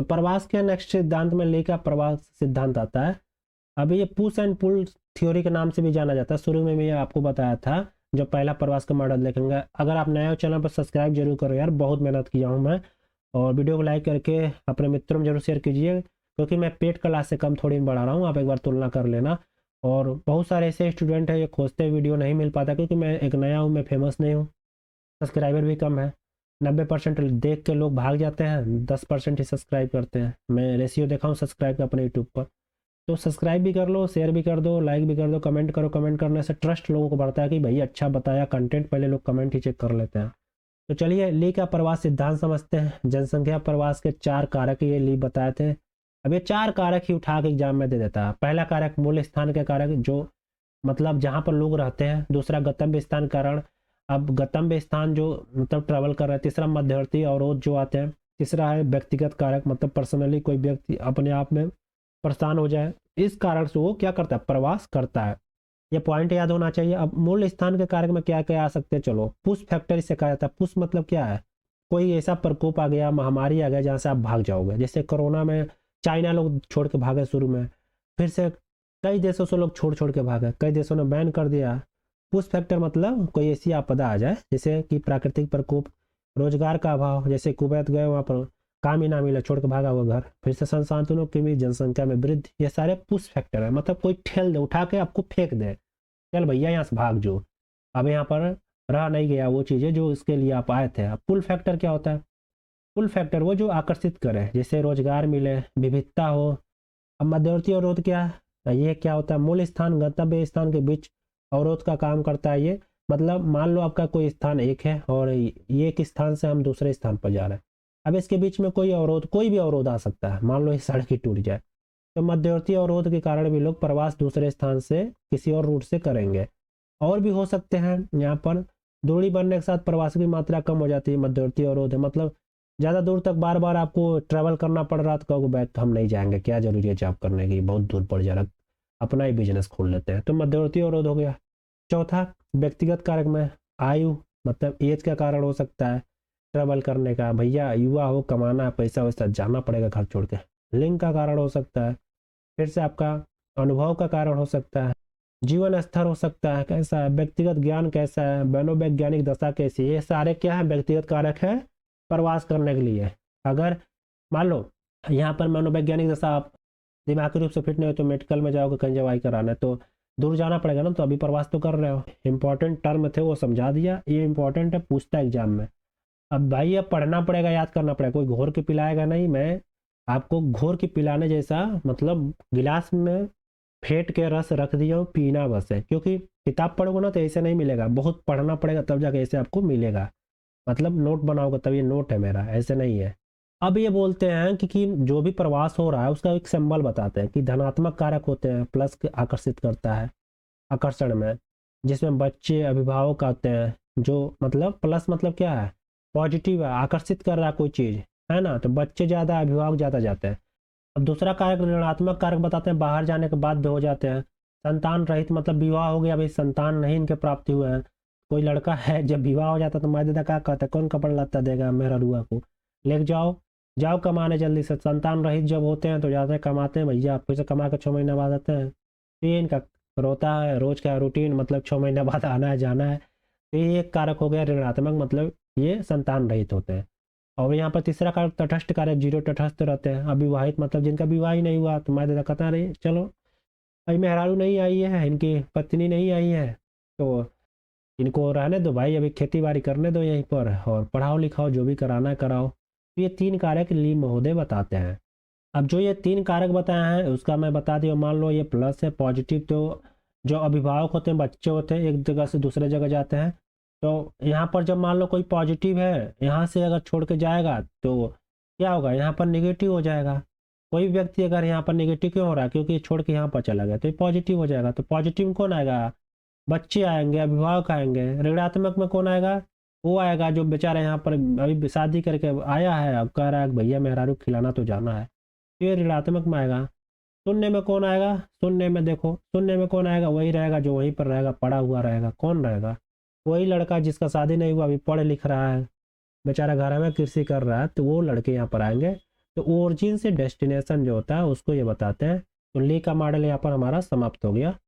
तो प्रवास के नेक्स्ट सिद्धांत में ली का प्रवास सिद्धांत आता है। अभी ये पुश एंड पुल थ्योरी के नाम से भी जाना जाता है। शुरू में भी आपको बताया था जब पहला प्रवास का मॉडल देखेंगे। अगर आप नए हो चैनल पर सब्सक्राइब जरूर करो यार, बहुत मेहनत किया हूँ मैं। और वीडियो को लाइक करके अपने मित्रों में जरूर शेयर कीजिए, क्योंकि मैं पेड क्लास से कम थोड़ी बढ़ा रहा हूँ, आप एक बार तुलना कर लेना। और बहुत सारे ऐसे स्टूडेंट हैं ये खोजते वीडियो नहीं मिल पाता, क्योंकि मैं एक नया हूँ, मैं फेमस नहीं हूँ, सब्सक्राइबर भी कम है। 90% देख के लोग भाग जाते हैं, 10% ही सब्सक्राइब करते हैं। मैं रेशियो देखा हूँ सब्सक्राइब का अपने यूट्यूब पर। तो सब्सक्राइब भी कर लो, शेयर भी कर दो, लाइक भी कर दो, कमेंट करो। कमेंट करने से ट्रस्ट लोगों को बढ़ता है कि भाई अच्छा बताया कंटेंट, पहले लोग कमेंट ही चेक कर लेते हैं। तो चलिए ली का प्रवास सिद्धांत समझते हैं। जनसंख्या प्रवास के 4 कारक ये ली बताए थे। अब ये 4 कारक ही उठा के एग्जाम में दे देता है। पहला कारक मूल स्थान के कारक, जो मतलब जहाँ पर लोग रहते हैं। दूसरा गंतव्य स्थान कारण, अब गंतव्य स्थान जो मतलब ट्रेवल कर रहे हैं। तीसरा मध्यवर्ती अवरोध जो आते हैं। तीसरा है व्यक्तिगत कारक, मतलब पर्सनली कोई व्यक्ति अपने आप में परेशान हो जाए, इस कारण से वो क्या करता है, प्रवास करता है। ये पॉइंट याद होना चाहिए। अब मूल स्थान के कारक में क्या क्या आ सकते हैं, चलो पुश फैक्टर इसे कहा जाता है। पुश मतलब क्या है, कोई ऐसा प्रकोप आ गया, महामारी आ गया जहाँ से आप भाग जाओगे। जैसे कोरोना में चाइना लोग छोड़ के भागे शुरू में, फिर से कई देशों से लोग छोड़ छोड़ के भागे, कई देशों ने बैन कर दिया। पुश फैक्टर मतलब कोई ऐसी आपदा आ जाए, जैसे कि प्राकृतिक प्रकोप, रोजगार का अभाव, जैसे कुवैत गए वहाँ पर काम ही ना मिला, छोड़ के भागा हुआ घर, फिर से संसाधनों की भी, जनसंख्या में वृद्धि, ये सारे पुश फैक्टर है। मतलब कोई ठेल दे, उठा के आपको फेंक दे, चल भैया यहाँ से भाग जो, अब यहाँ पर रह नहीं गया वो चीज़ें जो इसके लिए आप आए थे। अब पुल फैक्टर क्या होता है, पुल फैक्टर वो जो आकर्षित करे, जैसे रोजगार मिले, विविधता हो। अब मध्यवर्ती अवरोध क्या है, ये क्या होता है, मूल स्थान गंतव्य स्थान के बीच अवरोध का काम करता है ये। मतलब मान लो आपका कोई स्थान एक है और ये एक स्थान से हम दूसरे स्थान पर जा रहे हैं, अब इसके बीच में कोई अवरोध, कोई भी अवरोध आ सकता है, मान लो इस सड़क ही टूट जाए, तो मध्यवर्ती अवरोध के कारण भी लोग प्रवास दूसरे स्थान से किसी और रूट से करेंगे। और भी हो सकते हैं यहाँ पर, दूरी बढ़ने के साथ प्रवास की मात्रा कम हो जाती है, मध्यवर्ती अवरोध है। मतलब ज़्यादा दूर तक बार बार आपको ट्रैवल करना पड़ रहा, तो कहोगे बैक हम नहीं जाएंगे, क्या जरूरी है जॉब करने की, बहुत दूर पड़ जा रहा, अपना ही बिजनेस खोल लेते हैं, तो मध्यवर्ती अवरोध हो गया। चौथा व्यक्तिगत कारक में आयु, मतलब एज का कारण हो सकता है ट्रैवल करने का, भैया युवा हो, कमाना है, पैसा वैसा, जाना पड़ेगा घर छोड़ के। लिंग का कारण हो सकता है, फिर से आपका अनुभव का कारण हो सकता है, जीवन स्तर हो सकता है कैसा है, व्यक्तिगत ज्ञान कैसा है, मनोवैज्ञानिक दशा कैसी है, ये सारे क्या है, व्यक्तिगत कारक है प्रवास करने के लिए। अगर मान लो यहाँ पर मनोवैज्ञानिक दशा, आप दिमागी रूप से फिट नहीं हो तो मेडिकल में जाओगे कहीं दवाई कराना, तो दूर जाना पड़ेगा ना, तो अभी प्रवास तो कर रहे हो। इंपॉर्टेंट टर्म थे वो समझा दिया, ये इंपॉर्टेंट है, पूछता है एग्जाम में। अब भाई अब पढ़ना पड़ेगा, याद करना पड़ेगा, कोई घोर के पिलाएगा नहीं। मैं आपको घोर के पिलाने जैसा, मतलब गिलास में फेंट के रस रख दिया हूँ, पीना बस है। क्योंकि किताब पढ़ोगे ना तो ऐसे नहीं मिलेगा, बहुत पढ़ना पड़ेगा तब जाके ऐसे आपको मिलेगा। मतलब नोट बनाओगे तब ये नोट है मेरा, ऐसे नहीं है। अब ये बोलते हैं कि जो भी प्रवास हो रहा है उसका एक सिंबल बताते हैं कि धनात्मक कारक होते हैं, प्लस आकर्षित करता है आकर्षण में, जिसमें बच्चे अभिभावक आते हैं, जो मतलब प्लस मतलब क्या है, पॉजिटिव है, आकर्षित कर रहा है कोई चीज़, है ना, तो बच्चे ज़्यादा, अभिभावक ज़्यादा जाते हैं। अब दूसरा कारक ऋणात्मक कारक बताते हैं, बाहर जाने के बाद भी हो जाते हैं। संतान रहित, मतलब विवाह हो गया, भाई संतान नहीं इनके प्राप्ति हुए हैं। कोई लड़का है जब विवाह हो जाता तो माँ दादा क्या कहता है, कौन कपड़ा लाता देगा मेरा रुआ को, ले जाओ जाओ कमाने जल्दी से। संतान रहित जब होते हैं तो जाते हैं कमाते हैं, भैया फिर से कमा के 6 महीने बाद आते हैं, तो ये इनका रोता है रोज का रूटीन, मतलब 6 महीने बाद आना है जाना है। तो ये एक कारक हो गया ऋणात्मक, मतलब ये संतान रहित होते हैं। और यहाँ पर तीसरा कारक तटस्थ कारक, जीरो तटस्थ रहते हैं। अविवाहित मतलब जिनका विवाह ही नहीं हुआ, तो माँ दादा कहता रही चलो भाई मेहरारू नहीं आई है, इनकी पत्नी नहीं आई है, तो इनको रहने दो भाई, अभी खेती बाड़ी करने दो यहीं पर, और पढ़ाओ लिखाओ जो भी कराना है कराओ। तो ये 3 कारक ली महोदय बताते हैं। अब जो ये 3 कारक बताए हैं उसका मैं बता दिया, मान लो ये प्लस है पॉजिटिव, तो जो अभिभावक होते हैं, बच्चे होते हैं, एक जगह से दूसरे जगह जाते हैं। तो यहाँ पर जब मान लो कोई पॉजिटिव है, यहाँ से अगर छोड़ के जाएगा तो क्या होगा, यहाँ पर नेगेटिव हो जाएगा। कोई व्यक्ति अगर यहाँ पर नेगेटिव क्यों हो रहा है, क्योंकि छोड़ के यहाँ पर चला गया, तो ये पॉजिटिव हो जाएगा। तो पॉजिटिव में कौन आएगा, बच्चे आएंगे, अभिभावक आएंगे। ऋणात्मक में कौन आएगा, वो आएगा जो बेचारा यहाँ पर अभी शादी करके आया है, अब कह रहा है भैया मेहरारू खिलाना तो जाना है, तो ये ऋणात्मक में आएगा। शून्य में कौन आएगा, शून्य में देखो, शून्य में कौन आएगा, वही रहेगा जो वहीं पर रहेगा, पड़ा हुआ रहेगा। कौन रहेगा, वही लड़का जिसका शादी नहीं हुआ, अभी पढ़ लिख रहा है, बेचारा घर में कृषि कर रहा है, तो वो लड़के यहाँ पर आएंगे। तो ओरिजिन से डेस्टिनेशन जो होता है उसको ये बताते हैं। तो ली का मॉडल यहाँ पर हमारा समाप्त हो गया।